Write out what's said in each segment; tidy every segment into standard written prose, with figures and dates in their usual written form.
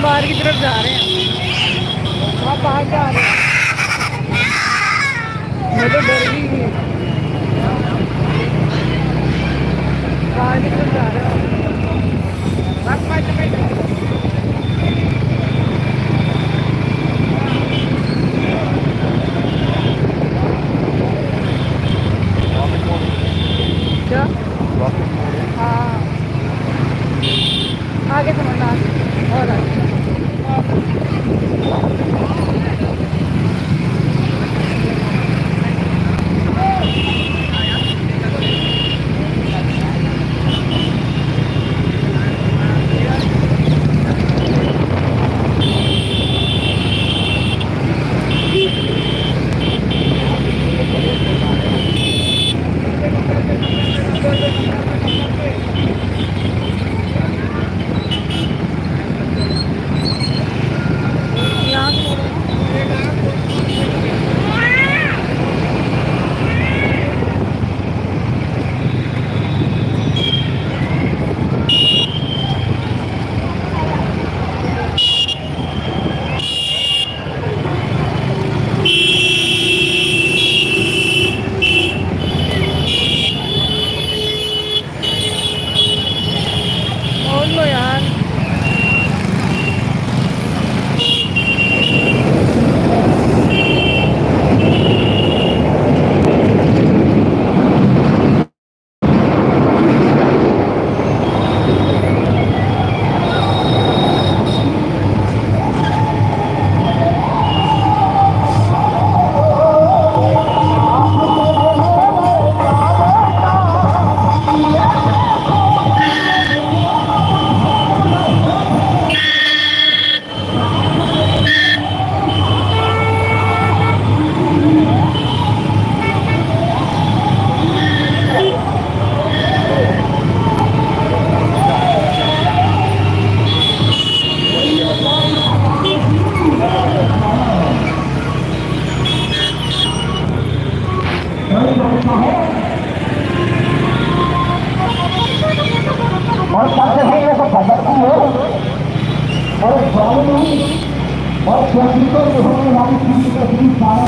बाहर की तरफ जा रहे हैं। आप बाहर जा रहे हैं। मैं तो डर गई। बाहर की तरफ जा रहे हैं। क्या? हाँ, आगे समझना और आगे। यहाँ बोल लो यार। और सबसे पहले तो भगवती हो और स्वामी और स्वामी को होने वाली चीज का भी सारा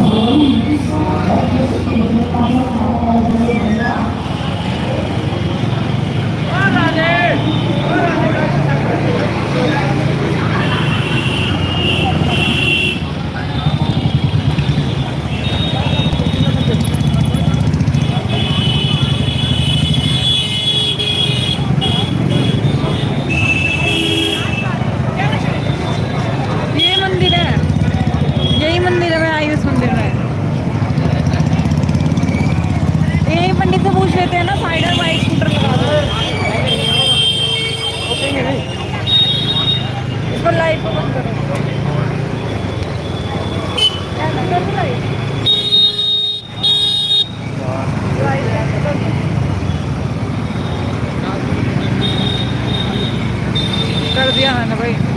ये मंदिर है, यही मंदिर है। मैं आई उस मंदिर में। यही पंडित से पूछ लेते हैं ना, साइड में बाइक स्कूटर लगा दो। इसको लाइट को बंद करो। ऐसा कर दो लाइट। लाइट ऐसा कर दो। कर दिया मैंने भाई।